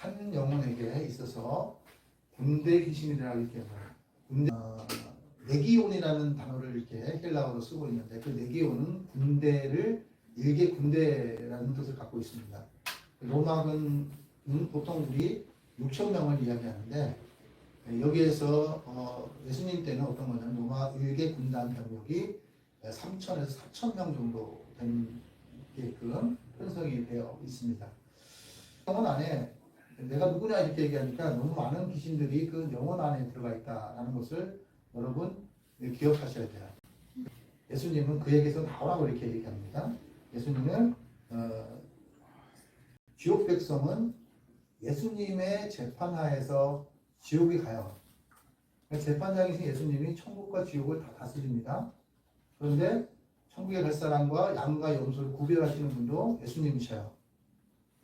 한 영혼에게 있어서 군대 귀신이라고 이렇게 군대 레기온이라는 단어를 이렇게 헬라어로 쓰고 있는데 그 레기온은 군대를 일개 군대라는 뜻을 갖고 있습니다. 로마군은 보통 우리 6천 명을 이야기하는데 여기에서 예수님 때는 어떤 거냐면 로마 일개 군단 병력이 3천에서 4천 명 정도 되게끔 편성이 되어 있습니다. 영혼 안에 내가 누구냐 이렇게 얘기하니까 너무 많은 귀신들이 그 영혼 안에 들어가 있다는 것을 여러분 기억하셔야 돼요. 예수님은 그에게서 나오라고 이렇게 얘기합니다. 예수님은 지옥 백성은 예수님의 재판하에서 지옥에 가요. 재판장이신 예수님이 천국과 지옥을 다 다스립니다. 그런데 천국에 갈 사람과 양과 염소를 구별하시는 분도 예수님이셔요.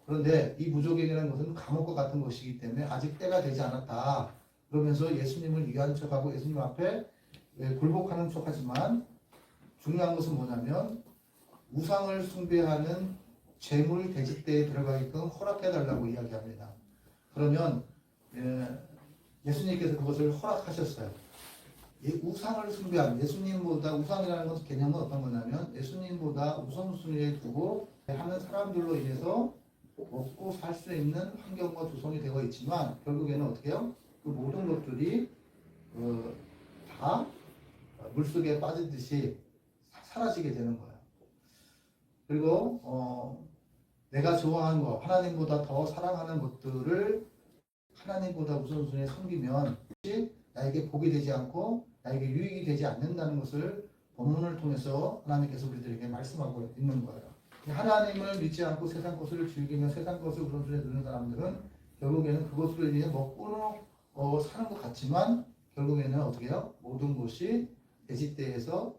그런데 이 무조갱이라는 것은 감옥과 같은 것이기 때문에 아직 때가 되지 않았다. 그러면서 예수님을 위한 척하고 예수님 앞에 굴복하는 척하지만 중요한 것은 뭐냐면 우상을 숭배하는 재물 돼지떼에 들어가게끔 허락해달라고 이야기합니다. 그러면 예수님께서 그것을 허락하셨어요. 우상을 숭배하는 예수님보다 우상이라는 것은 개념은 어떤 거냐면 예수님보다 우선순위에 두고 하는 사람들로 인해서 먹고 살 수 있는 환경과 조성이 되어 있지만 결국에는 어떻게 해요? 그 모든 것들이 다 물속에 빠지듯이 사라지게 되는 거예요. 그리고 내가 좋아하는 것, 하나님보다 더 사랑하는 것들을 하나님보다 우선순위에 섬기면 나에게 복이 되지 않고 나에게 유익이 되지 않는다는 것을 본문을 통해서 하나님께서 우리들에게 말씀하고 있는 거예요. 하나님을 믿지 않고 세상 것을 즐기며 세상 것을 우선순위에 두는 사람들은 결국에는 그것으로 인해 먹고 사는 것 같지만 결국에는 어떻게 해요? 모든 것이 돼지떼에서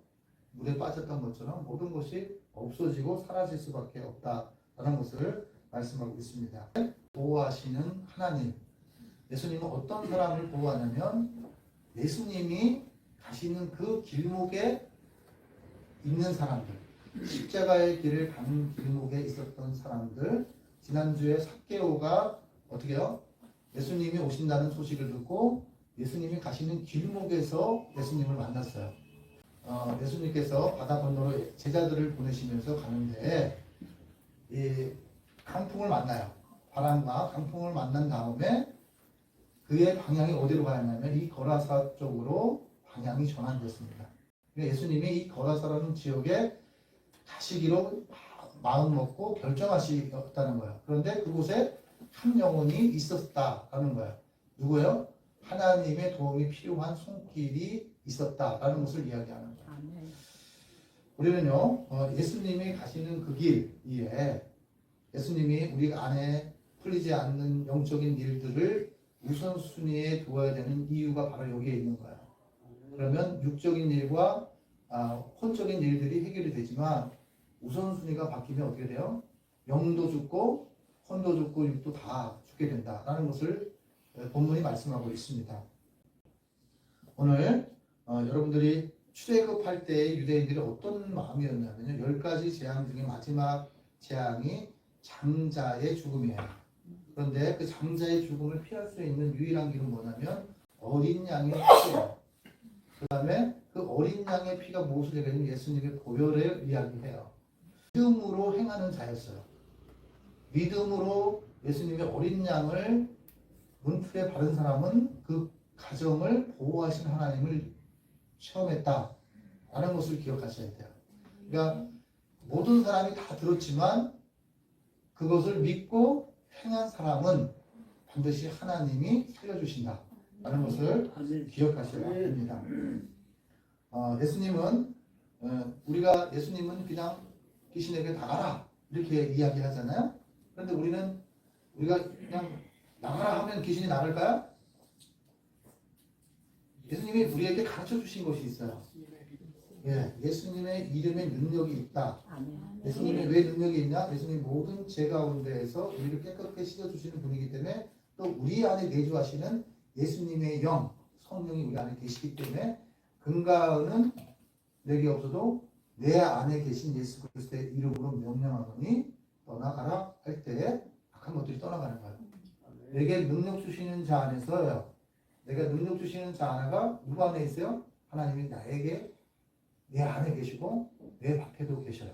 물에 빠졌던 것처럼 모든 것이 없어지고 사라질 수밖에 없다라는 것을 말씀하고 있습니다. 보호하시는 하나님, 예수님은 어떤 사람을 보호하냐면 예수님이 가시는 그 길목에 있는 사람들, 십자가의 길을 가는 길목에 있었던 사람들. 지난주에 삭개오가 어떻게 해요? 예수님이 오신다는 소식을 듣고 예수님이 가시는 길목에서 예수님을 만났어요. 예수님께서 바다 건너로 제자들을 보내시면서 가는데 이 강풍을 만나요. 바람과 강풍을 만난 다음에 그의 방향이 어디로 가냐면 이 거라사 쪽으로 방향이 전환됐습니다. 예수님이 이 거라사라는 지역에 가시기로 마음 먹고 결정하셨다는 거예요. 그런데 그곳에 한 영혼이 있었다라는 거예요. 누구요? 하나님의 도움이 필요한 손길이 있었다라는 것을 이야기하는 거예요. 우리는요, 예수님이 가시는 그 길 위에 예수님이 우리 안에 풀리지 않는 영적인 일들을 우선순위에 두어야 되는 이유가 바로 여기에 있는 거예요. 그러면 육적인 일과 혼적인 일들이 해결이 되지만 우선순위가 바뀌면 어떻게 돼요? 영도 죽고 혼도 죽고 육도 다 죽게 된다라는 것을 본문이 말씀하고 있습니다. 오늘 여러분들이 출애굽할 때 유대인들이 어떤 마음이었냐면요, 10가지 재앙 중에 마지막 재앙이 장자의 죽음이에요. 그런데 그 장자의 죽음을 피할 수 있는 유일한 길은 뭐냐면 어린 양의 피예요. 그 다음에 그 어린 양의 피가 무엇을 얘기하냐면 예수님의 보혈을 이야기해요. 믿음으로 행하는 자였어요. 믿음으로 예수님의 어린 양을 문틀에 바른 사람은 그 가정을 보호하신 하나님을 체험했다라는 것을 기억하셔야 돼요. 그러니까 모든 사람이 다 들었지만 그것을 믿고 행한 사람은 반드시 하나님이 살려주신다라는 것을 기억하셔야 됩니다. 예수님은 우리가 예수님은 그냥 귀신에게 나가라 이렇게 이야기하잖아요. 그런데 우리가 그냥 나가라 하면 귀신이 나갈까요? 예수님이 우리에게 가르쳐 주신 것이 있어요. 예수님의 이름에 능력이 있다. 예수님의 왜 능력이 있냐? 예수님 모든 죄 가운데에서 우리를 깨끗하게 씻어주시는 분이기 때문에 또 우리 안에 내주하시는 예수님의 영, 성령이 우리 안에 계시기 때문에 근가은은 내게 없어도 내 안에 계신 예수 그리스도의 이름으로 명령하노니 떠나가라 할 때 악한 것들이 떠나가는 거예요. 내게 능력 주시는 자 안에서요. 내가 능력 주시는 자 하나가 누구 안에 있어요? 하나님이 나에게 내 안에 계시고 내 밖에도 계셔요.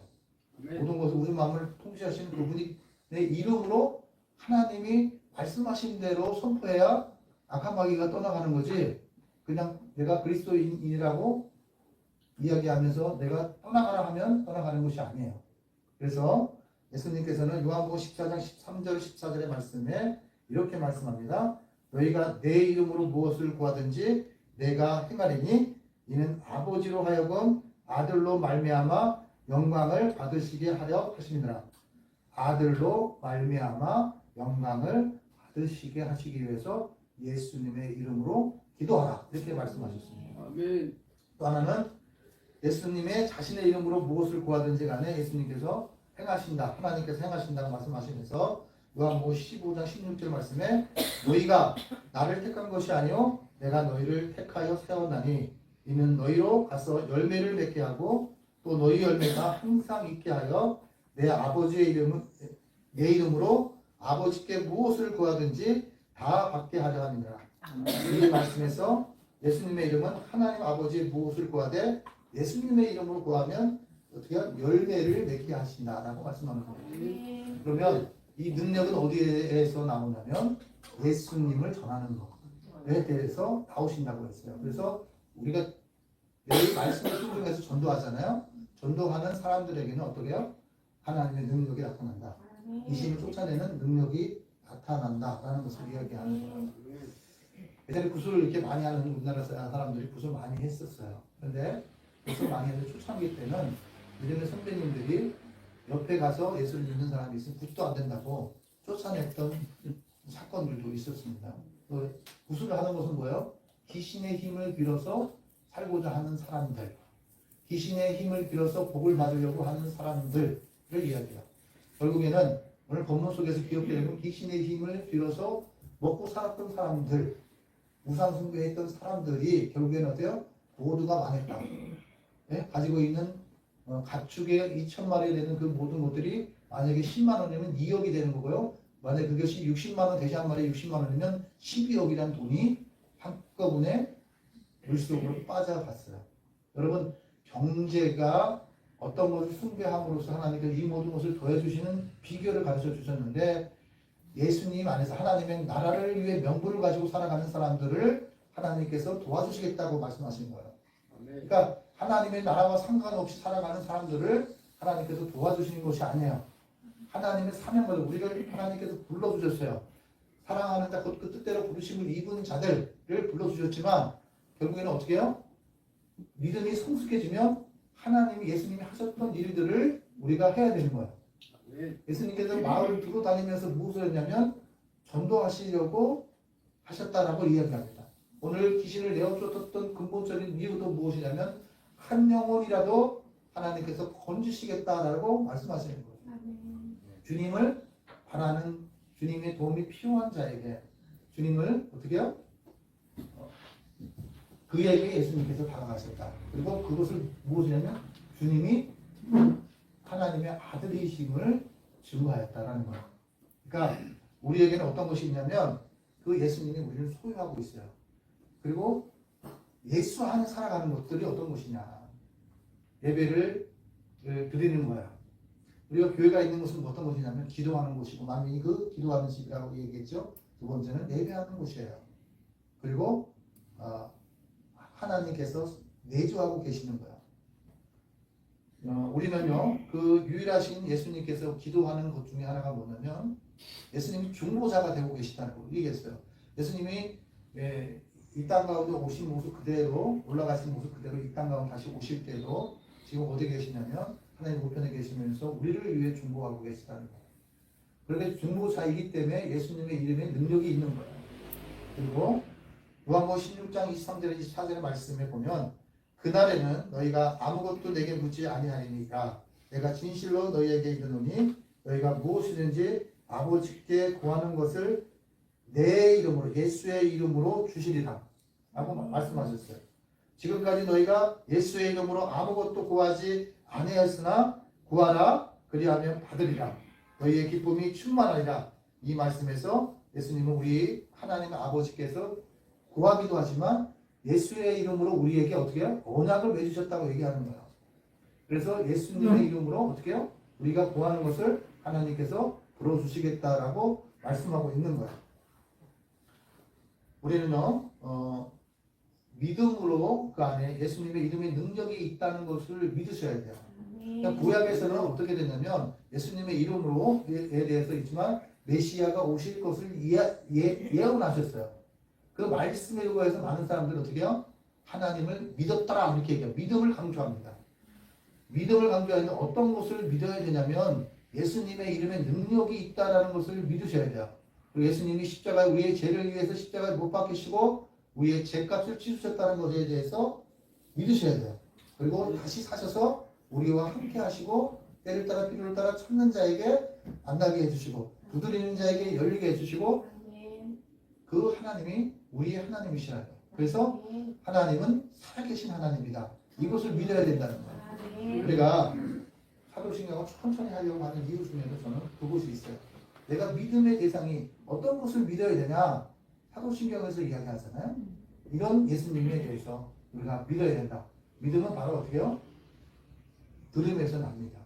모든 것을 우주 만물을 통치하시는 그분이 내 이름으로 하나님이 말씀하신 대로 선포해야 악한 마귀가 떠나가는 거지. 그냥 내가 그리스도인이라고 이야기하면서 내가 떠나가라 하면 떠나가는 것이 아니에요. 그래서 예수님께서는 요한복음 14장 13절 14절의 말씀에 이렇게 말씀합니다. 너희가 내 이름으로 무엇을 구하든지 내가 행하리니 이는 아버지로 하여금 아들로 말미암아 영광을 받으시게 하려 하심이니라. 아들로 말미암아 영광을 받으시게 하시기 위해서 예수님의 이름으로 기도하라. 이렇게 말씀하셨습니다. 아멘. 또 하나는 예수님의 자신의 이름으로 무엇을 구하든지 간에 예수님께서 행하신다. 하나님께서 행하신다고 말씀하시면서 요한복음 15장 16절 말씀에 너희가 나를 택한 것이 아니요 내가 너희를 택하여 세웠나니 이는 너희로 가서 열매를 맺게 하고 또 너희 열매가 항상 있게 하여 내 아버지의 내 이름으로 아버지께 무엇을 구하든지 다 받게 하려 함이니라. 이 말씀에서 예수님의 이름은 하나님 아버지의 무엇을 구하되 예수님의 이름으로 구하면 어떻게 열매를 맺게 하신다라고 말씀하는 거예요. 그러면 이 능력은 어디에서 나오냐면 예수님을 전하는 것에 대해서 나오신다고 했어요. 그래서 우리가 매일 말씀을 순종해서 전도하잖아요. 전도하는 사람들에게는 어떻게 해요? 하나님의 능력이 나타난다. 귀신을 쫓아내는 능력이 나타난다라는 것을 이야기하는 거예요. 예전에 구슬을 이렇게 많이 하는 우리나라 사람들이 구슬 많이 했었어요. 그런데 구슬 많이 하는 초창기 때는 예전에 선배님들이 옆에 가서 예수를 믿는 사람이 있으면 구슬도 안 된다고 쫓아냈던 사건들도 있었습니다. 구슬을 하는 것은 뭐예요? 귀신의 힘을 빌어서 살고자 하는 사람들, 귀신의 힘을 빌어서 복을 받으려고 하는 사람들을 이야기해요. 결국에는 오늘 본문 속에서 기억되는 되면 귀신의 힘을 빌어서 먹고 살았던 사람들, 우상 숭배했던 사람들이 결국에는 어때요? 모두가 망했다. 네? 가지고 있는 가축의 2,000마리 되는 그 모든 것들이 만약에 10만 원이면 2억이 되는 거고요. 만약에 그것이 60만 원, 돼지 한 마리에 60만 원이면 12억이라는 돈이 한꺼번에 물속으로 빠져갔어요. 여러분, 경제가 어떤 것을 숭배함으로써 하나님께서 이 모든 것을 더해주시는 비결을 가르쳐 주셨는데 예수님 안에서 하나님의 나라를 위해 명분을 가지고 살아가는 사람들을 하나님께서 도와주시겠다고 말씀하신 거예요. 그러니까 하나님의 나라와 상관없이 살아가는 사람들을 하나님께서 도와주시는 것이 아니에요. 하나님의 사명을 우리를 하나님께서 불러주셨어요. 사랑하는 자, 그 뜻대로 부르심을 입은 자들을 불러주셨지만 결국에는 어떻게 해요? 믿음이 성숙해지면 하나님이 예수님이 하셨던 일들을 우리가 해야 되는 거예요. 예수님께서 마을을 두루 다니면서 무엇을 했냐면 전도하시려고 하셨다라고 이야기합니다. 오늘 귀신을 내어쫓았던 근본적인 이유도 무엇이냐면 한 영혼이라도 하나님께서 건지시겠다라고 말씀하시는 거예요. 주님을 바라는 주님의 도움이 필요한 자에게 주님을 어떻게 해요? 그에게 예수님께서 다가가셨다. 그리고 그것을 무엇이냐면 주님이 하나님의 아들이심을 증거하였다라는 거예요. 그러니까 우리에게는 어떤 것이 있냐면 그 예수님이 우리를 소유하고 있어요. 그리고 예수 안에 살아가는 것들이 어떤 것이냐. 예배를 드리는 거야. 우리가 교회가 있는 것은 어떤 것이냐면 기도하는 곳이고 만민이 그 기도하는 집이라고 얘기했죠. 두 번째는 예배하는 곳이에요. 그리고 하나님께서 내주하고 계시는 거예요. 우리는요, 그 유일하신 예수님께서 기도하는 것 중에 하나가 뭐냐면 예수님이 중보자가 되고 계시다고 얘기했어요. 예수님이 이 땅 가운데 오신 모습 그대로 올라가신 모습 그대로 이 땅 가운데 다시 오실 때도 지금 어디 계시냐면 하나님 우편에 계시면서 우리를 위해 중보하고 계시다는 거예요. 그런데 중보자이기 때문에 예수님의 이름에 능력이 있는 거예요. 그리고 요한복음 16장 23절 24절의 말씀에 보면 그날에는 너희가 아무것도 내게 묻지 아니하리니까 내가 진실로 너희에게 이르노니 너희가 무엇이든지 아버지께 구하는 것을 내 이름으로 예수의 이름으로 주시리라 라고 말씀하셨어요. 지금까지 너희가 예수의 이름으로 아무것도 구하지 아니하였으나 구하라 그리하면 받으리라 너희의 기쁨이 충만하리라. 이 말씀에서 예수님은 우리 하나님 아버지께서 구하기도 하지만 예수의 이름으로 우리에게 어떻게 해요? 언약을 맺으셨다고 얘기하는 거예요. 그래서 예수님의 이름으로 어떻게 해요? 우리가 구하는 것을 하나님께서 들어주시겠다라고 말씀하고 있는 거예요. 우리는요, 믿음으로 그 안에 예수님의 이름의 능력이 있다는 것을 믿으셔야 돼요. 그러니까 구약에서는 어떻게 됐냐면 예수님의 이름으로에 대해서 있지만 메시아가 오실 것을 예언하셨어요. 그 말씀에 의해서 많은 사람들은 어떻게 해요? 하나님을 믿었더라 이렇게 얘기해요. 믿음을 강조합니다. 믿음을 강조하는데 어떤 것을 믿어야 되냐면 예수님의 이름에 능력이 있다라는 것을 믿으셔야 돼요. 그리고 예수님이 십자가에 우리의 죄를 위해서 십자가에 못 박히시고 우리의 죄값을 치르셨다는 것에 대해서 믿으셔야 돼요. 그리고 다시 사셔서 우리와 함께 하시고 때를 따라 필요를 따라 찾는 자에게 만나게 해주시고 두드리는 자에게 열리게 해주시고 그 하나님이 우리의 하나님이시라요. 그래서 하나님은 살아계신 하나님이다. 이것을 믿어야 된다는 거예요. 우리가 사도신경을 천천히 하려고 하는 이유 중에서 저는 그것이 있어요. 내가 믿음의 대상이 어떤 것을 믿어야 되냐? 사도신경에서 이야기하잖아요. 이런 예수님에 대해서 우리가 믿어야 된다. 믿음은 바로 어떻게 해요? 들음에서 납니다.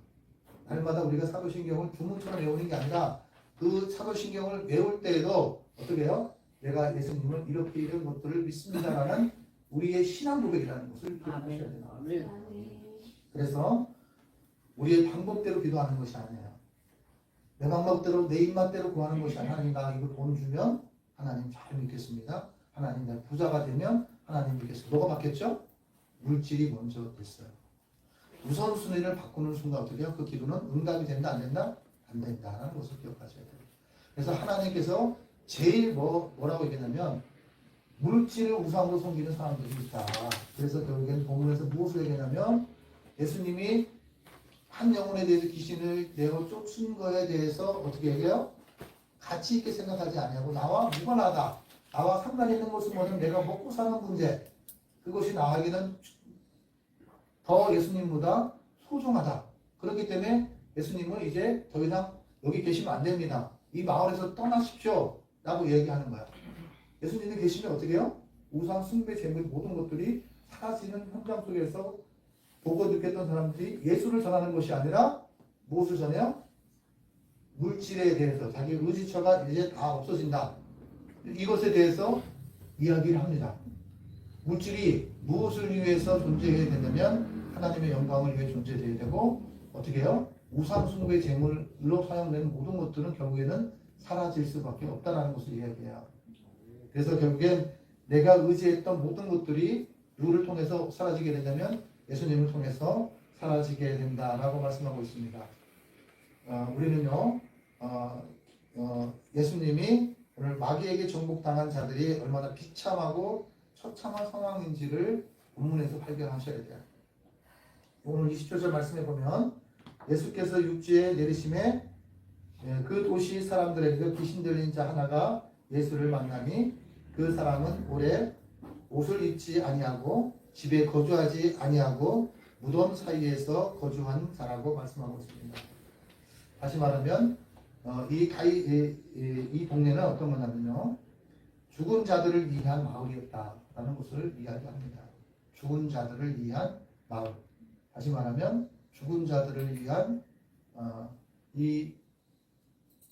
날마다 우리가 사도신경을 주문처럼 외우는 게 아니라 그 사도신경을 외울 때에도 어떻게 해요? 내가 예수님을 이렇게 이런 것들을 믿습니다라는 우리의 신앙 고백이라는 것을 기억하셔야 됩니다. 그래서 우리의 방법대로 기도하는 것이 아니에요. 내 방법대로 내 입맛대로 구하는 것이 아니라 하나님 나 이거 돈 주면 하나님 잘 믿겠습니다. 하나님 나 부자가 되면 하나님 믿겠습니다. 뭐가 바뀌었죠? 물질이 먼저 됐어요. 우선순위를 바꾸는 순간 어떻게 해요? 그 기도는 응답이 된다 안 된다? 안 된다라는 것을 기억하셔야 돼요. 그래서 하나님께서 제일 뭐라고 얘기하냐면 물질을 우상으로 섬기는 사람들이 있다. 그래서 결국엔 본문에서 무엇을 얘기하냐면 예수님이 한 영혼에 대해서 귀신을 내어 쫓은 거에 대해서 어떻게 얘기해요? 가치 있게 생각하지 아니하고 나와 무관하다. 나와 상관 있는 것은 뭐냐면 내가 먹고 사는 문제. 그것이 나에게는 더 예수님보다 소중하다. 그렇기 때문에 예수님은 이제 더 이상 여기 계시면 안 됩니다. 이 마을에서 떠나십시오. 라고 얘기하는 거야. 예수님이 계시면 어떻게 해요? 우상, 숭배, 재물 모든 것들이 사라지는 현장 속에서 보고 느꼈던 사람들이 예수를 전하는 것이 아니라 무엇을 전해요? 물질에 대해서 자기 의지처가 이제 다 없어진다. 이것에 대해서 이야기를 합니다. 물질이 무엇을 위해서 존재해야 된다면 하나님의 영광을 위해 존재해야 되고 어떻게 해요? 우상 숭배 제물로 사용되는 모든 것들은 결국에는 사라질 수밖에 없다라는 것을 이야기해요. 그래서 결국엔 내가 의지했던 모든 것들이 누구를 통해서 사라지게 된다면 예수님을 통해서 사라지게 된다라고 말씀하고 있습니다. 우리는요 예수님이 오늘 마귀에게 정복당한 자들이 얼마나 비참하고 처참한 상황인지를 본문에서 발견하셔야 돼요. 오늘 27절 말씀에 보면 예수께서 육지에 내리심에 그 도시 사람들에게 귀신 들린 자 하나가 예수를 만나니 그 사람은 오래 옷을 입지 아니하고 집에 거주하지 아니하고 무덤 사이에서 거주한 자라고 말씀하고 있습니다. 다시 말하면 이 동네는 어떤 거냐면요. 죽은 자들을 위한 마을이었다라는 것을 이야기합니다. 죽은 자들을 위한 마을. 다시 말하면 죽은 자들을 위한 이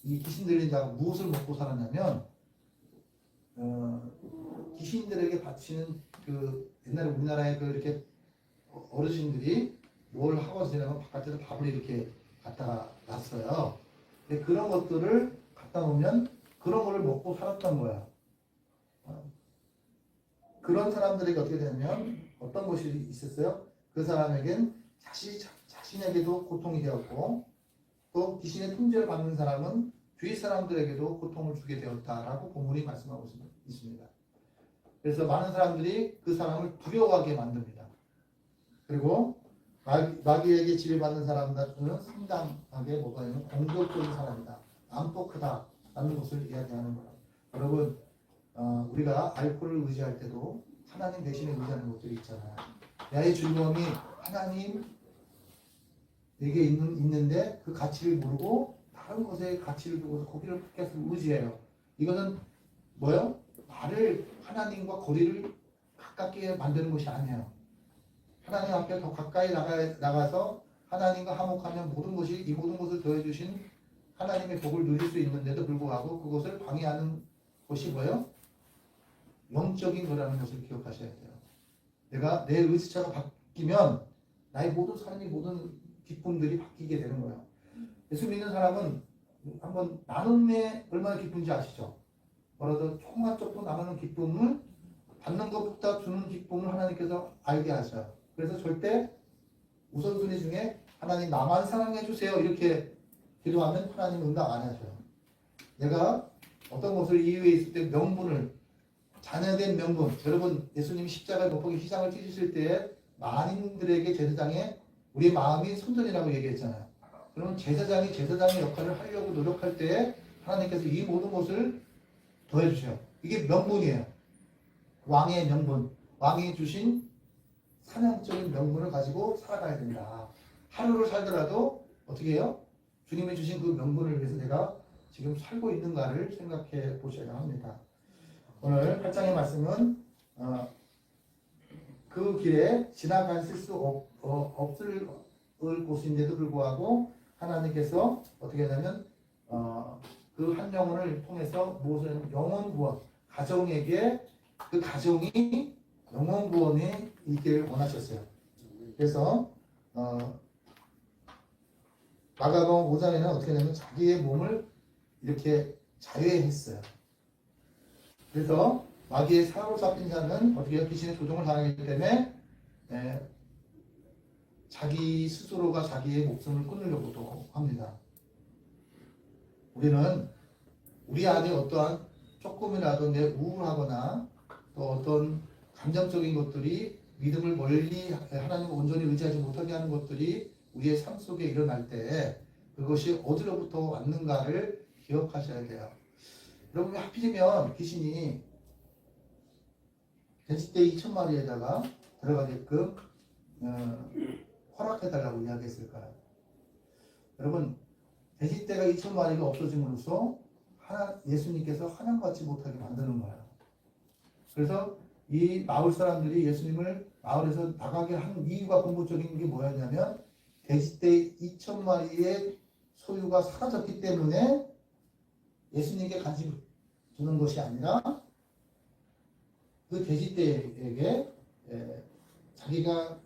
귀신 들린 자가 무엇을 먹고 살았냐면 귀신들에게 바치는 그 옛날에 우리나라에 그 이렇게 어르신들이 뭘 하고 지내면 바깥에서 밥을 이렇게 갖다가 놨어요. 근데 그런 것들을 갖다 놓으면 그런 거를 먹고 살았던 거야. 그런 사람들에게 어떻게 되냐면 어떤 것이 있었어요? 그 사람에겐 자신에게도 고통이 되었고 또 귀신의 통제를 받는 사람은 주위 사람들에게도 고통을 주게 되었다라고 본문이 말씀하고 있습니다. 그래서 많은 사람들이 그 사람을 두려워하게 만듭니다. 그리고 마귀에게 지배받는 사람들은 상당하게 뭐가 있는 공격적인 사람이다. 암폭하다라는 것을 이야기하는 거예요. 여러분 우리가 알코올을 의지할 때도 하나님 대신에 의지하는 것들이 있잖아요. 나의 즐거움이 하나님에게 있는데 그 가치를 모르고 다른 것에 가치를 두고서 거기를 계속 의지해요. 이거는 뭐요? 나를 하나님과 거리를 가깝게 만드는 것이 아니에요. 하나님 앞에 더 가까이 나가서 하나님과 화목하면 이 모든 것을 더해주신 하나님의 복을 누릴 수 있는데도 불구하고 그것을 방해하는 것이 뭐예요? 영적인 거라는 것을 기억하셔야 돼요. 내가 내 의지처럼 바뀌면 나의 모든 삶이 모든 기쁨들이 바뀌게 되는 거예요. 예수 믿는 사람은 한번 나눔에 얼마나 기쁜지 아시죠? 뭐라도 조금만 조금 나누는 기쁨을 받는 것보다 주는 기쁨을 하나님께서 알게 하셔요. 그래서 절대 우선순위 중에 하나님 나만 사랑해 주세요 이렇게 기도하면 하나님 응답 안 하셔요. 내가 어떤 것을 이유에 있을 때 명분을 자녀된 명분, 여러분 예수님이 십자가에 못 박혀 희생을 찢으실 때에 만인들에게 제사장에 우리 마음이 손전이라고 얘기했잖아요. 그러면 제사장이 제사장의 역할을 하려고 노력할 때에 하나님께서 이 모든 것을 더해주셔요. 이게 명분이에요. 왕의 명분, 왕이 주신 사명적인 명분을 가지고 살아가야 된다. 하루를 살더라도 어떻게 해요? 주님이 주신 그 명분을 위해서 내가 지금 살고 있는가를 생각해 보셔야 합니다. 오늘 8장의 말씀은 그 길에 지나가실 수 없을 곳인데도 불구하고 하나님께서 어떻게 하냐면 그 한 영혼을 통해서 무엇을 영혼 구원, 가정에게 그 가정이 영혼 구원이 있기를 원하셨어요. 그래서 마가복음 5장에는 어떻게 하냐면 자기의 몸을 이렇게 자유했어요. 그래서 마귀의 사로잡힌 자는 어떻게 귀신의 조종을 당하기 때문에 자기 스스로가 자기의 목숨을 끊으려고도 합니다. 우리는 우리 안에 어떠한 조금이라도 내 우울하거나 또 어떤 감정적인 것들이 믿음을 멀리 하나님을 온전히 의지하지 못하게 하는 것들이 우리의 삶 속에 일어날 때 그것이 어디로부터 왔는가를 기억하셔야 돼요. 여러분 하필이면 귀신이 돼지떼 2,000마리에다가 들어가게끔 허락해달라고 이야기했을까요? 여러분 돼지떼가 2,000마리가 없어짐으로써 예수님께서 하나님 같지 못하게 만드는 거예요. 그래서 이 마을 사람들이 예수님을 마을에서 나가게 한 이유가 근본적인 게 뭐였냐면 돼지떼 2,000마리의 소유가 사라졌기 때문에 예수님께 관심 두는 것이 아니라 그 돼지떼에게 자기가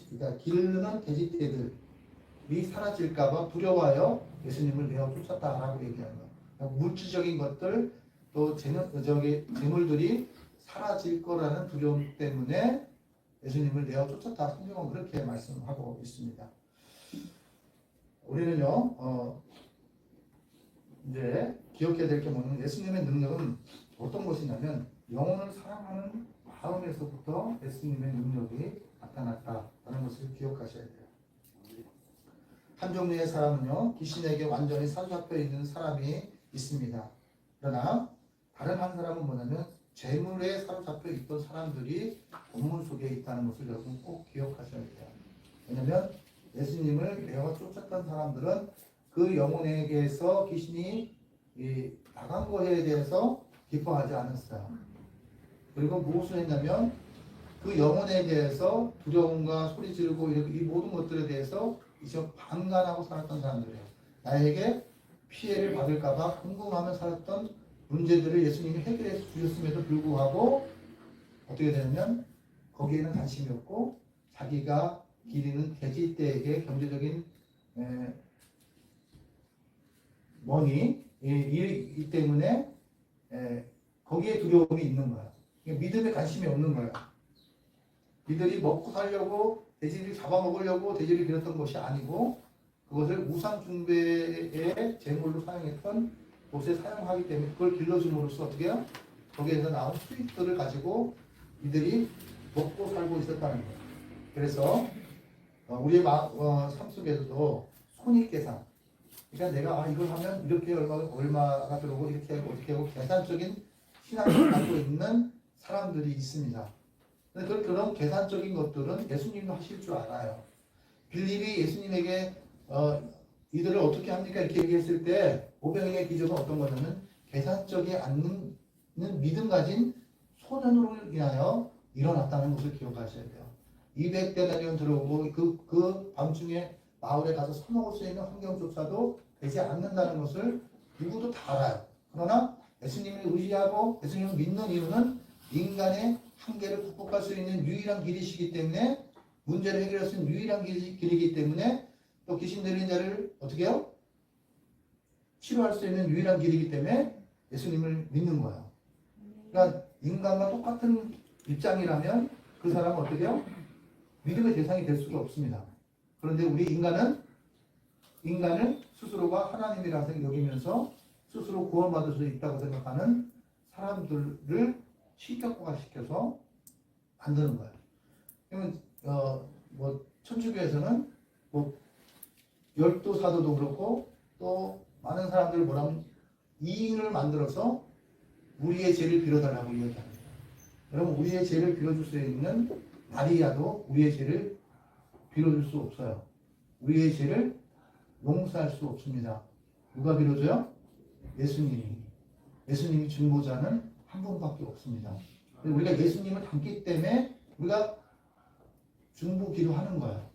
그러니까 기르는 돼지떼들이 사라질까봐 두려워하여 예수님을 내어 쫓았다라고 얘기하는 거예요. 물질적인 것들 또 재물들이 사라질 거라는 두려움 때문에 예수님을 내어 쫓았다. 성경은 그렇게 말씀하고 있습니다. 우리는요 이제 기억해야 될 게 뭐냐면 예수님의 능력은 어떤 것이냐면 영혼을 사랑하는 마음에서부터 예수님의 능력이 나타났다라는 것을 기억하셔야 돼요. 한 종류의 사람은요 귀신에게 완전히 사로잡혀 있는 사람이 있습니다. 그러나 다른 한 사람은 뭐냐면 재물에 사로잡혀 있던 사람들이 본문 속에 있다는 것을 여러분 꼭 기억하셔야 돼요. 왜냐하면 예수님을 내어 쫓았던 사람들은 그 영혼에게서 귀신이 나간 것에 대해서 기뻐하지 않았어요. 그리고 무엇을 했냐면 그 영혼에 대해서 두려움과 소리 지르고 이 모든 것들에 대해서 이제 방관하고 살았던 사람들이에요. 나에게 피해를 받을까봐 궁금하며 살았던 문제들을 예수님이 해결해 주셨음에도 불구하고 어떻게 되냐면 거기에는 관심이 없고 자기가 기르는 돼지떼에게 경제적인 이 때문에 거기에 두려움이 있는 거야. 믿음에 관심이 없는 거야. 이들이 먹고 살려고 돼지를 잡아먹으려고 돼지를 기르던 것이 아니고 그것을 우상 숭배의 제물로 사용했던 곳에 사용하기 때문에 그걸 길러줌으로써 어떻게 해요? 거기에서 나온 수익들을 가지고 이들이 먹고 살고 있었다는 거예요. 그래서 우리의 삶 속에서도 손익계산, 그러니까 내가 이걸 하면 이렇게 얼마가 들어오고 이렇게 하고 어떻게 하고 계산적인 신앙을 갖고 있는 사람들이 있습니다. 근데 그런 계산적인 것들은 예수님도 하실 줄 알아요. 빌립이 예수님에게 이들을 어떻게 합니까? 이렇게 얘기했을 때 오병이의 기적은 어떤 거냐면 계산적이 않는 믿음 가진 소년으로 인하여 일어났다는 것을 기억하셔야 돼요. 200데나리온 들어오고 그 밤중에 마을에 가서 사 먹을 수 있는 환경조차도 되지 않는다는 것을 누구도 다 알아요. 그러나 예수님을 의지하고 예수님을 믿는 이유는 인간의 한계를 극복할 수 있는 유일한 길이시기 때문에, 문제를 해결할 수 있는 유일한 길이기 때문에, 또 귀신 들린 자를 어떻게 해요? 치료할 수 있는 유일한 길이기 때문에 예수님을 믿는 거예요. 그러니까 인간과 똑같은 입장이라면 그 사람은 어떻게 해요? 믿음의 대상이 될 수가 없습니다. 그런데 우리 인간을 스스로가 하나님이라고 여기면서 스스로 구원받을 수 있다고 생각하는 사람들을 시격화시켜서 만드는 거예요. 그러면 천주교에서는 열두 사도도 그렇고 또 많은 사람들을 뭐라면 이인을 만들어서 우리의 죄를 빌어달라고 이야기합니다. 여러분, 우리의 죄를 빌어줄 수 있는 마리아도 우리의 죄를 빌어줄 수 없어요. 우리의 죄를 용서할 수 없습니다. 누가 빌어줘요? 예수님이 중보자는 한 분밖에 없습니다. 우리가 예수님을 닮기 때문에 우리가 중보 기도하는 거예요.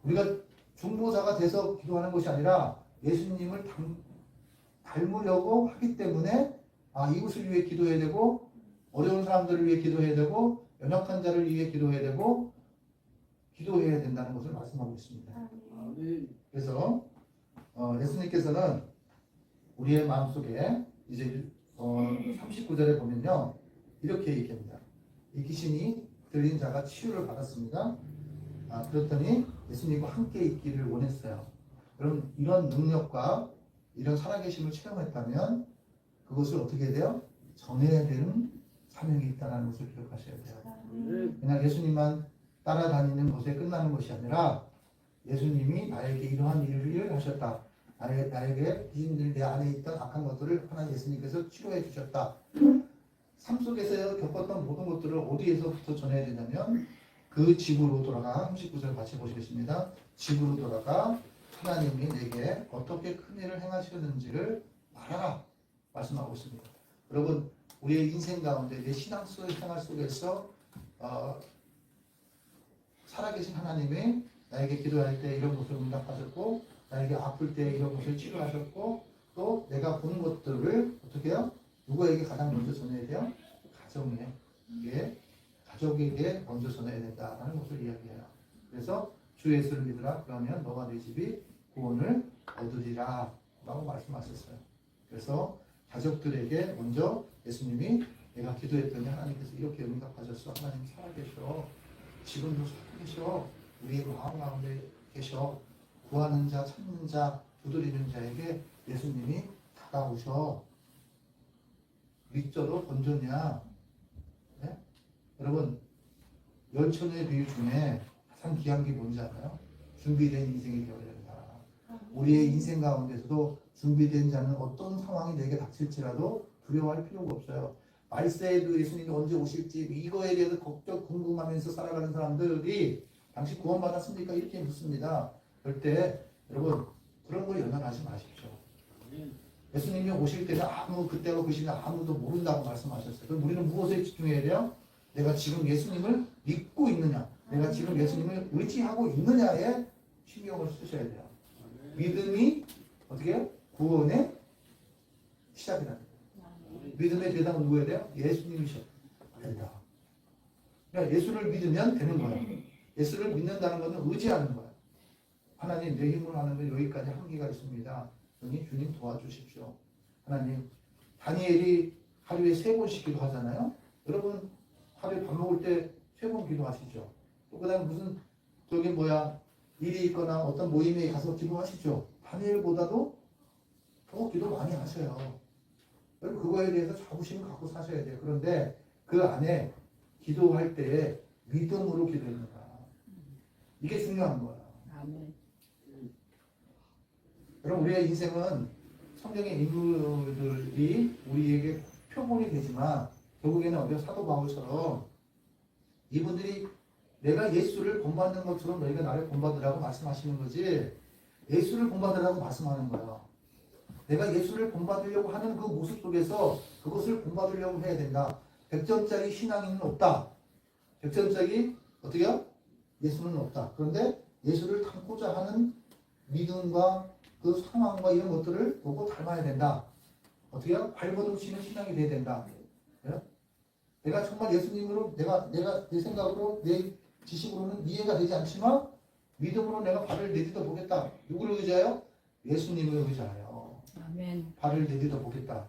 우리가 중보자가 돼서 기도하는 것이 아니라 예수님을 닮으려고 하기 때문에 이웃을 위해 기도해야 되고, 어려운 사람들을 위해 기도해야 되고, 연약한 자를 위해 기도해야 되고, 기도해야 된다는 것을 말씀하고 있습니다. 그래서 예수님께서는 우리의 마음속에 이제 39절에 보면요, 이렇게 얘기합니다. 이 귀신이 들린 자가 치유를 받았습니다. 그렇더니 예수님과 함께 있기를 원했어요. 그럼 이런 능력과 이런 살아계심을 체험했다면 그것을 어떻게 해야 돼요? 전해야 되는 사명이 있다는 것을 기억하셔야 돼요. 그냥 예수님만 따라다니는 것에 끝나는 것이 아니라 예수님이 나에게 이러한 일을 하셨다. 나에게 귀신들 내 안에 있던 악한 것들을 하나님 예수님께서 치료해 주셨다. 삶 속에서 겪었던 모든 것들을 어디에서부터 전해야 되냐면 그 집으로 돌아가, 39절 같이 보시겠습니다. 집으로 돌아가 하나님이 내게 어떻게 큰 일을 행하셨는지를 말하라 말씀하고 있습니다. 여러분, 우리의 인생 가운데 내 신앙 생활 속에서 살아계신 하나님이 나에게 기도할 때 이런 것을 응답하셨고, 나에게 아플 때 이런 것을 치료하셨고, 또 내가 본 것들을 어떻게 해요? 누구에게 가장 먼저 전해야 돼요? 가족에게 먼저 전해야 된다는 것을 이야기해요. 그래서 주 예수를 믿으라. 그러면 너와 내 집이 구원을 얻으리라 라고 말씀하셨어요. 그래서 가족들에게 먼저 예수님이 내가 기도했더니 하나님께서 이렇게 응답하셨어. 하나님 살아계셔. 지금도 살아계셔. 우리의 마음 가운데 계셔. 구하는 자, 찾는 자, 두드리는 자에게 예수님이 다가오셔. 믿져도 건조냐? 네? 여러분, 열천의 비유 중에 가장 귀한 게 뭔지 알아요? 준비된 인생이 되어야 된다. 우리의 인생 가운데서도 준비된 자는 어떤 상황이 내게 닥칠지라도 두려워할 필요가 없어요. 말세에도 예수님이 언제 오실지 이거에 대해서 걱정 궁금하면서 살아가는 사람들이 당신 구원받았습니까? 이렇게 묻습니다. 그럴 때 여러분, 그런 거 연연하지 마십시오. 예수님이 오실 때는 그때가 그 시간 아무도 모른다고 말씀하셨어요. 그럼 우리는 무엇에 집중해야 돼요? 내가 지금 예수님을 믿고 있느냐, 내가 지금 예수님을 의지하고 있느냐에 신경을 쓰셔야 돼요. 믿음이 어떻게 해요? 구원의 시작이라는 거예요. 믿음의 대상은 누구여야 돼요? 예수님이셔야 된다. 그러니까 예수를 믿으면 되는 거예요. 예수를 믿는다는 것은 의지하는 거예요. 하나님, 내 힘으로 하는 건 여기까지 한계가 있습니다. 그러니 주님 도와주십시오. 하나님, 다니엘이 하루에 3번씩 기도하잖아요. 여러분 하루에 밥 먹을 때 3번 기도하시죠. 또 그다음에 무슨 일이 있거나 어떤 모임에 가서 기도하시죠. 다니엘보다도 더 기도 많이 하세요. 여러분 그거에 대해서 자부심을 갖고 사셔야 돼요. 그런데 그 안에 기도할 때 믿음으로 기도합니다. 이게 중요한 거야. 아멘. 여러분 우리의 인생은 성경의 인물들이 우리에게 표본이 되지만 결국에는 어디 사도 바울처럼 이분들이 내가 예수를 본받는 것처럼 너희가 나를 본받으라고 말씀하시는 거지 예수를 본받으라고 말씀하는 거예요. 내가 예수를 본받으려고 하는 그 모습 속에서 그것을 본받으려고 해야 된다. 100점짜리 신앙인은 없다. 100점짜리 어떻게요? 예수는 없다. 그런데 예수를 닮고자 하는 믿음과 그 상황과 이런 것들을 보고 닮아야 된다. 어떻게요? 발버둥 치는 신앙이 돼야 된다. 예? 내가 정말 예수님으로 내가 내 생각으로 내 지식으로는 이해가 되지 않지만 믿음으로 내가 발을 내딛어 보겠다. 누구를 의지하여? 예수님을 의지하여 아멘. 발을 내딛어 보겠다.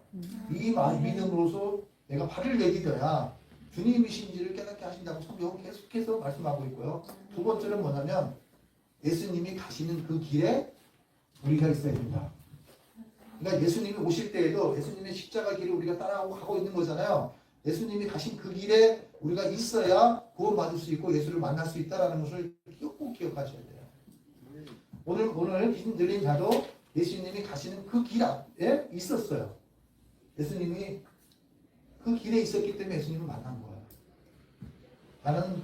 이 믿음으로서 내가 발을 내딛어야 주님이신지를 깨닫게 하신다고 성경은 계속해서 말씀하고 있고요. 두 번째는 뭐냐면 예수님이 가시는 그 길에 우리가 있어야 된다. 그러니까 예수님이 오실 때에도 예수님의 십자가 길을 우리가 따라가고 가고 있는 거잖아요. 예수님이 가신 그 길에 우리가 있어야 구원받을 수 있고 예수를 만날 수 있다는 것을 꼭 기억하셔야 돼요. 오늘 기름 들린 자도 예수님이 가시는 그 길 앞에 있었어요. 예수님이 그 길에 있었기 때문에 예수님을 만난 거예요. 나는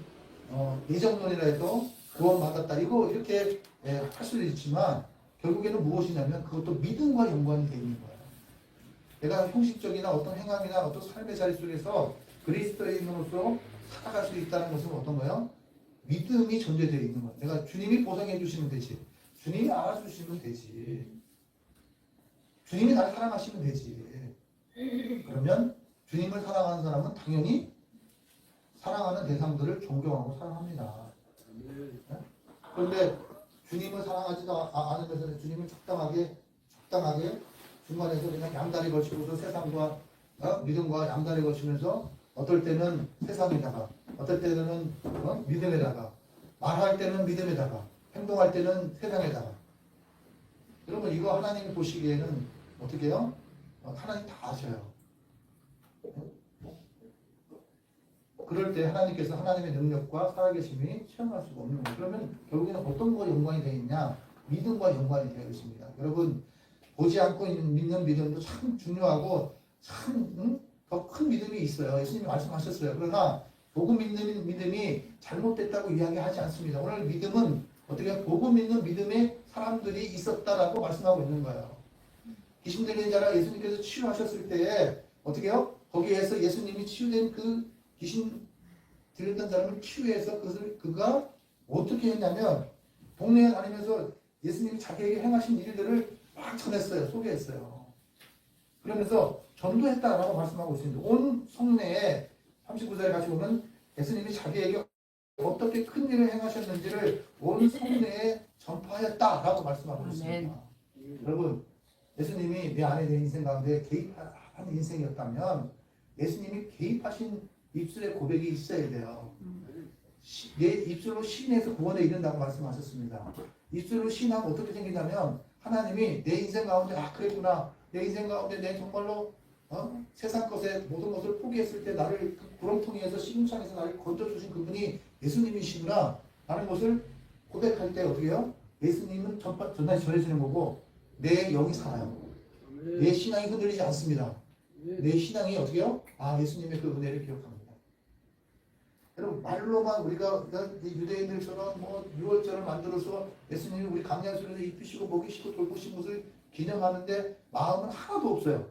예정론이라 해도 구원받았다. 이렇게 할 수도 있지만 결국에는 무엇이냐면 그것도 믿음과 연관이 되어 있는 거예요. 내가 형식적이나 어떤 행함이나 어떤 삶의 자리 속에서 그리스도인으로서 살아갈 수 있다는 것은 어떤 거예요? 믿음이 전제되어 있는 거예요. 내가 주님이 보상해 주시면 되지. 주님이 알아주시면 되지. 주님이 나를 사랑하시면 되지. 그러면 주님을 사랑하는 사람은 당연히 사랑하는 대상들을 존경하고 사랑합니다. 그런데 주님을 사랑하지도 않으면서 주님을 적당하게 중간에서 그냥 양다리 걸치고서 세상과 믿음과 양다리 걸치면서 어떨 때는 세상에다가 어떨 때는 믿음에다가 말할 때는 믿음에다가 행동할 때는 세상에다가. 여러분 이거 하나님이 보시기에는 어떻게 해요? 하나님 다 아셔요. 그럴 때 하나님께서 하나님의 능력과 살아계심이 체험할 수가 없는 거예요. 그러면 결국에는 어떤 거가 연관이 되어 있냐? 믿음과 연관이 되어 있습니다. 여러분 보지 않고 믿는 믿음도 참 중요하고 참 더 큰 믿음이 있어요. 예수님이 말씀하셨어요. 그러나 복음 믿는 믿음이 잘못됐다고 이야기하지 않습니다. 오늘 믿음은 어떻게 복음 믿는 믿음에 사람들이 있었다라고 말씀하고 있는 거예요. 귀신 들린 자라 예수님께서 치유하셨을 때에 어떻게 해요? 거기에서 예수님이 치유된 그 귀신 들렸던 사람을 치유해서 그가 어떻게 했냐면 동네에 다니면서 예수님이 자기에게 행하신 일들을 막 전했어요. 소개했어요. 그러면서 전도했다라고 말씀하고 있습니다. 온 성내에 39절에 같이 보면 예수님이 자기에게 어떻게 큰 일을 행하셨는지를 온 성내에 전파하였다라고 말씀하고 있습니다. 여러분 예수님이 내 안에 내 인생 가운데 개입한 인생이었다면 예수님이 개입하신 입술의 고백이 있어야 돼요. 내 입술로 시인해서 구원에 이른다고 말씀하셨습니다. 입술로 시인하면 어떻게 생기냐면 하나님이 내 인생 가운데 그랬구나. 내 인생 가운데 내 정말로 세상 것에 모든 것을 포기했을 때 나를 그 구렁텅이에서 시궁창에서 나를 건져주신 그분이 예수님이시구나 라는 것을 고백할 때 어떻게 해요? 예수님은 전해지는 거고 내 영이 살아요. 내 신앙이 흔들리지 않습니다. 내 신앙이 어떻게 해요? 예수님의 그 은혜를 기억합니다. 여러분 말로만 우리가 유대인들처럼 6월절을 만들어서 예수님이 우리 감량소리를 입히시고 먹이시고 돌보신 것을 기념하는데 마음은 하나도 없어요.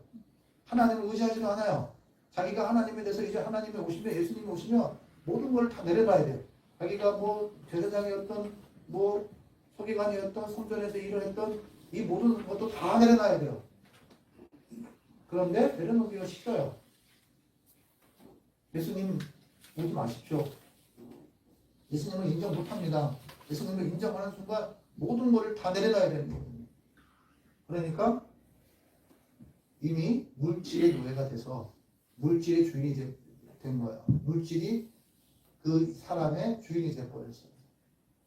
하나님을 의지하지도 않아요. 자기가 하나님에 대해서 이제 하나님이 오시면 예수님이 오시면 모든 걸 다 내려놔야 돼요. 자기가 제사장이었던 서기관이었던 성전에서 일을 했던 이 모든 것도 다 내려놔야 돼요. 그런데 내려놓기가 싫어요. 예수님 오지 마십시오. 예수님을 인정 못합니다. 예수님을 인정하는 순간 모든 것을 다 내려놔야 되는 거예요. 그러니까 이미 물질의 노예가 돼서 물질의 주인이 된 거예요. 물질이 그 사람의 주인이 되어버렸어요.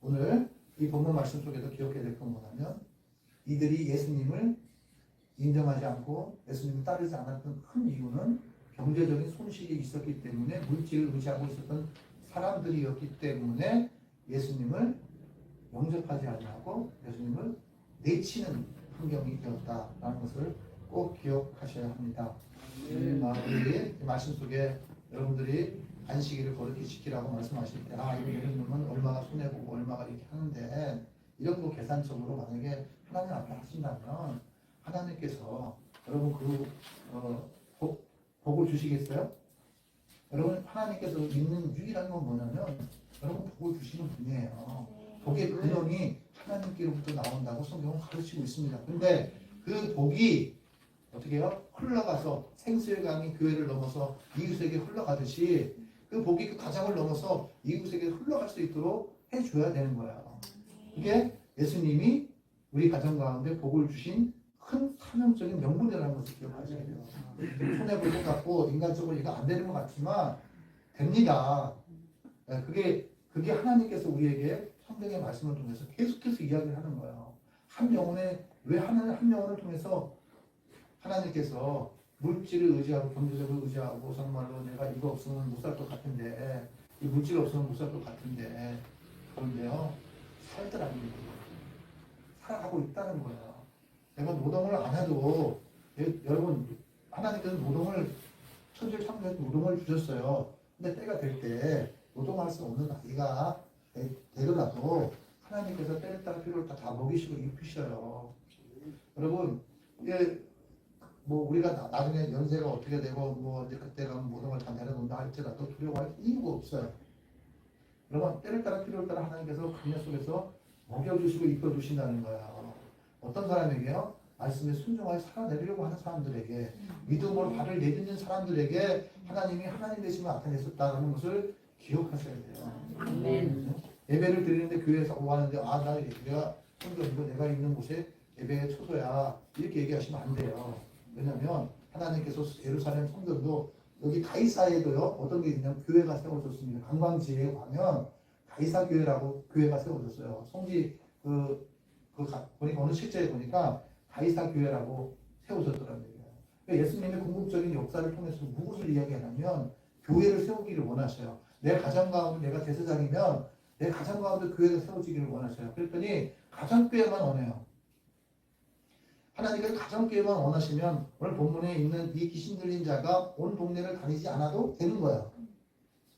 오늘 이 본문 말씀 속에서 기억해야 될 건 뭐냐면 이들이 예수님을 인정하지 않고 예수님을 따르지 않았던 큰 이유는 경제적인 손실이 있었기 때문에 물질을 의지하고 있었던 사람들이었기 때문에 예수님을 영접하지 않고 예수님을 내치는 환경이 되었다라는 것을 꼭 기억하셔야 합니다. 우리 말씀 속에 여러분들이 안식일을 거룩히 지키라고 말씀하실 때 이거 예수님은 얼마가 손해보고 얼마가 이렇게 하는데 이런 거 계산적으로 만약에 하나님 앞에 하신다면 하나님께서 여러분 복을 주시겠어요? 여러분 하나님께서 있는 유일한 건 뭐냐면 여러분 복을 주시는 분이에요. 복의 근원이 하나님께로부터 나온다고 성경은 가르치고 있습니다. 근데 그 복이 어떻게 해요? 흘러가서 생수의 강이 교회를 넘어서 이웃에게 흘러가듯이 그 복이 그 가정을 넘어서 이웃에게 흘러갈 수 있도록 해줘야 되는 거예요. 이게 예수님이 우리 가정 가운데 복을 주신 큰 사명적인 명분이라는 것을 기억하셔야 돼요. 손해볼 것 같고 인간적으로 이거 안 되는 것 같지만 됩니다. 그게 하나님께서 우리에게 성경의 말씀을 통해서 계속해서 이야기를 하는 거예요. 한 영혼을 통해서 하나님께서 물질을 의지하고 경제적으로 의지하고 정말로 내가 이거 없으면 못 살 것 같은데 이 물질 없으면 못 살 것 같은데 그런데요 살더라고요. 살아가고 있다는 거예요. 내가 노동을 안 해도 여러분 하나님께서 노동을 천지를 창조해서 노동을 주셨어요. 근데 때가 될 때 노동할 수 없는 나이가 되더라도 하나님께서 때에 따라 필요를 다 먹이시고 입히셔요. 여러분 이게 뭐 우리가 나중에 연세가 어떻게 되고 뭐 이제 그때 가면 모든 걸 다 내려놓는다 할지라도 두려워할 이유가 없어요. 여러분 때를 따라 필요를 따라 하나님께서 그녀 속에서 먹여주시고 입혀주신다는 거야. 어떤 사람에게요? 말씀에 순종하여 살아내려고 하는 사람들에게 믿음으로 발을 내딛는 사람들에게 하나님이 하나님 되심을 나타내셨다는 것을 기억하셔야 돼요. 아멘. 예배를 드리는데 교회에서 오하는데 내가 성경이고 내가 있는 곳에 예배의 초소야 이렇게 얘기하시면 안 돼요. 왜냐하면 하나님께서 예루살렘 성전도 여기 가이사에도요 어떤 게 있냐면 교회가 세워졌습니다. 관광지에 가면 가이사 교회라고 교회가 세워졌어요. 성지 보니까 어느 실제에 보니까 가이사 교회라고 세워졌더라는 얘기예요. 그러니까 예수님의 궁극적인 역사를 통해서 무엇을 이야기하냐면 교회를 세우기를 원하셔요. 내 가정 가운데 내가 대제사장이면 내 가정 가운데 교회가 세워지기를 원하셔요. 그랬더니 가정교회만 원해요. 하나님께서 가정교회만 원하시면 오늘 본문에 있는 이 귀신 들린 자가 온 동네를 다니지 않아도 되는 거예요.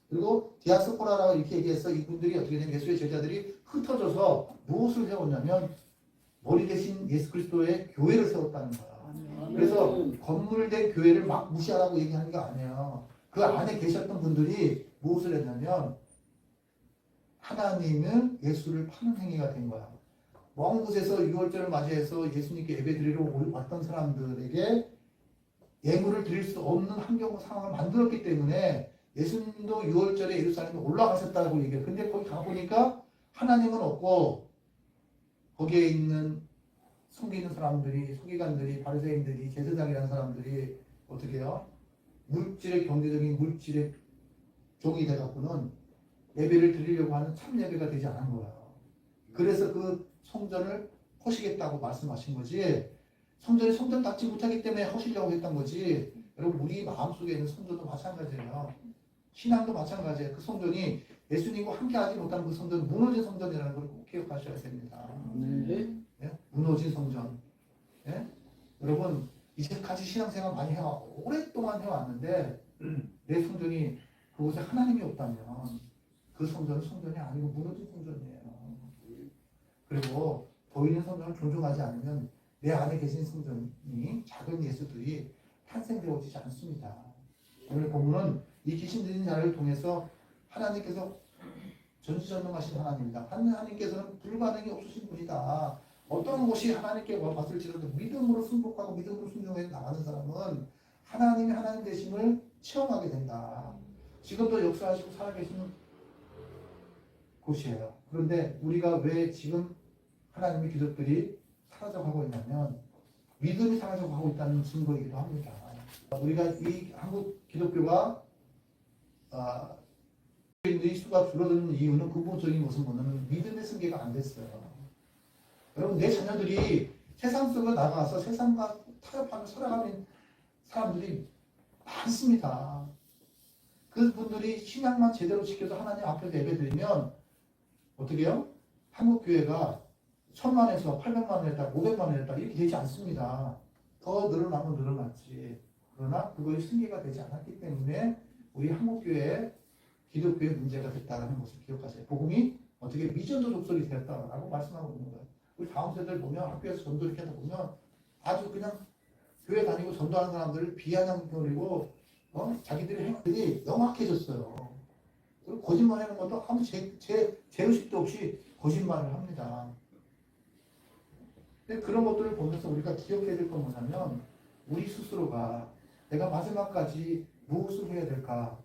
그리고 디아스포라라고 이렇게 얘기해서 이분들이 어떻게 되면 예수의 제자들이 흩어져서 무엇을 세웠냐면 머리 대신 예수 그리스도의 교회를 세웠다는 거예요. 그래서 건물된 교회를 막 무시하라고 얘기하는 게 아니에요. 그 안에 계셨던 분들이 무엇을 했냐면 하나님은 예수를 파는 행위가 된 거야. 먼 곳에서 유월절을 맞이해서 예수님께 예배 드리러 왔던 사람들에게 예물을 드릴 수 없는 환경 상황을 만들었기 때문에 예수님도 유월절에 예루살렘에 올라가셨다고 얘기해요. 근데 거기 가보니까 하나님은 없고 거기에 있는 숨기는 사람들이, 서기관들이, 바리새인들이, 제사장이라는 사람들이 어떻게 해요? 물질의 경제적인 물질의 종이 돼갖고는 예배를 드리려고 하는 참 예배가 되지 않은 거예요. 그래서 그 성전을 허시겠다고 말씀하신 거지. 성전 닦지 못하기 때문에 허시려고 했던 거지. 여러분 우리 마음속에 있는 성전도 마찬가지예요. 신앙도 마찬가지예요. 그 성전이 예수님과 함께하지 못하는 그 성전은 무너진 성전이라는 걸 꼭 기억하셔야 됩니다. 네. 예? 무너진 성전. 예? 여러분 이제까지 신앙생활 많이 오랫동안 해왔는데 내 성전이 그곳에 하나님이 없다면 그 성전은 성전이 아니고 무너진 성전이에요. 그리고 보이는 성전을 존중하지 않으면 내 안에 계신 성전이 작은 예수들이 탄생되어지지 않습니다. 오늘 본문은 이 귀신 들린 자를 통해서 하나님께서 전지전능하신 하나님이다. 하나님께서는 불가능이 없으신 분이다. 어떤 곳이 하나님께 봤을지라도 믿음으로 순복하고 믿음으로 순종해 나가는 사람은 하나님이 하나님 되심을 체험하게 된다. 지금도 역사하시고 살아계시는 곳이에요. 그런데 우리가 왜 지금 하나님의 기독들이 사라져가고 있냐면 믿음이 사라져가고 있다는 증거이기도 합니다. 우리가 이 한국 기독교가 이 수가 줄어드는 이유는 근본적인 것은 뭐냐면 믿음의 승계가 안 됐어요. 여러분 내 자녀들이 세상 속으로 나가서 세상과 타협하며 살아가는 사람들이 많습니다. 그분들이 신앙만 제대로 지켜서 하나님 앞에서 예배드리면 어떻게 해요? 한국 교회가 1000만에서 800만을 했다, 500만을 했다 이렇게 되지 않습니다. 더 늘어나면 늘어났지. 그러나 그것이 승계가 되지 않았기 때문에 우리 한국교회 기독교의 문제가 됐다는 것을 기억하세요. 복음이 어떻게 미전도 족속이 되었다라고 말씀하고 있는 거예요. 우리 다음 세대를 보면 학교에서 전도 이렇게 하다 보면 아주 그냥 교회 다니고 전도하는 사람들을 비아냥거리고 자기들의 행동들이 영악해졌어요. 그리고 거짓말하는 것도 아무 죄의식도 없이 거짓말을 합니다. 근데 그런 것들을 보면서 우리가 기억해야 될 건 뭐냐면 우리 스스로가 내가 마지막까지 무엇을 해야 될까?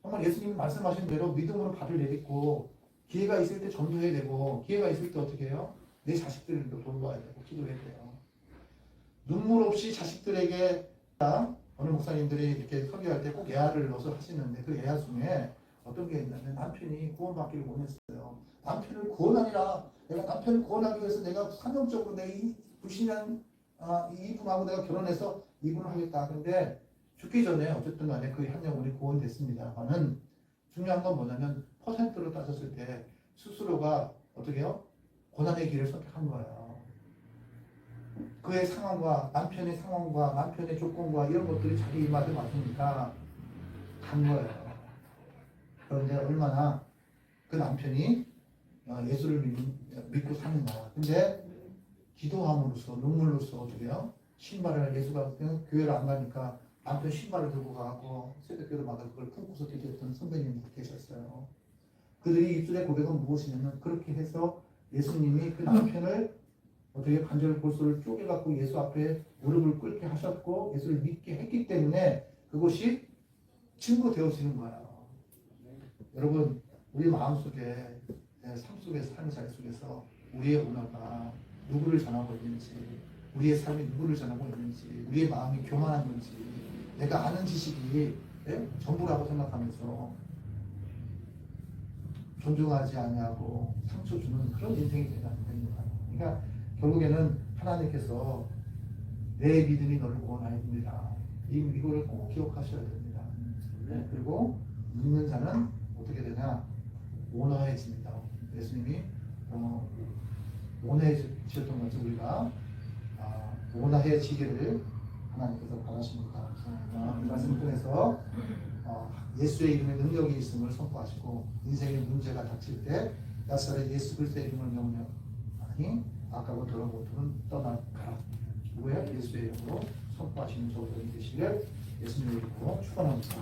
정말 예수님이 말씀하신 대로 믿음으로 발을 내딛고 기회가 있을 때 전도해야 되고 기회가 있을 때 어떻게 해요? 내 자식들도 돌봐야 되고 기도해야 돼요. 눈물 없이 자식들에게 어느 목사님들이 이렇게 설교할 때 꼭 예화를 넣어서 하시는데 그 예화 중에 어떤 게 있냐면 남편이 구원받기를 원했어요. 남편을 구원하니라. 내가 남편을 구원하기 위해서 내가 사명적으로 내 이 불신한 이분하고 내가 결혼해서 이분을 하겠다. 근데 죽기 전에 어쨌든 간에 그 한 영혼이 구원됐습니다만은 중요한 건 뭐냐면 퍼센트로 따졌을 때 스스로가 어떻게 해요? 고난의 길을 선택한 거예요. 그의 상황과 남편의 상황과 남편의 조건과 이런 것들이 자기 입맛에 맞으니까 간 거예요. 그런데 얼마나 그 남편이 예수를 믿고 사는가. 근데 기도함으로써 눈물로써 어떻게 해요? 신발을 예수가 교회를 안 가니까 남편 신발을 들고 가고 새벽기도마다 그걸 품고서 기도했던 선배님이 계셨어요. 그들이 입술의 고백은 무엇이냐면 그렇게 해서 예수님이 그 남편을 어떻게 관절 골수를 쪼개갖고 예수 앞에 무릎을 꿇게 하셨고 예수를 믿게 했기 때문에 그것이 증거 되어지는 거예요. 여러분 우리 마음속에 삶 속에서 삶의 자리 속에서 우리의 문화가 누구를 전하고 있는지 우리의 삶이 누구를 전하고 있는지 우리의 마음이 교만한 건지 내가 아는 지식이 전부라고 생각하면서 존중하지 아니하고 상처 주는 그런 인생이 되지 않습니다. 그러니까 결국에는 하나님께서 내 믿음이 너를 구원하여 줍니다. 이거를 꼭 기억하셔야 됩니다. 그리고 믿는 자는 어떻게 되냐? 온화해집니다. 예수님이 온화해지셨던 것을 우리가 온화해지기를 하나님께서 바라십니다. 이 말씀을 통해서 예수의 이름에 능력이 있음을 선포하시고 인생의 문제가 닥칠 때 나사렛 예수 그리스도의 이름을 명령하니 악하고 더러운 것들은 떠나가라. 누구야? 예수의 이름으로 선포하시는 저들이 되시길 예수님의 이름으로 축원합니다.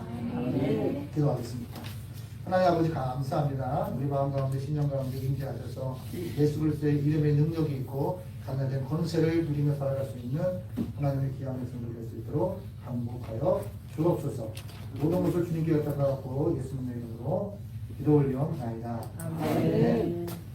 기도하겠습니다. 하나님 아버지 감사합니다. 우리 마음 가운데 신령 가운데 임재하셔서 예수 그리스도의 이름에 능력이 있고 하나님의 권세를 누리며 살아갈 수 있는 하나님의 귀한 백성들 될 수 있도록 감복하여 주옵소서. 모든 것을 주님께 갖다 갖고 예수님의 이름으로 기도 올리옵나이다. 아멘.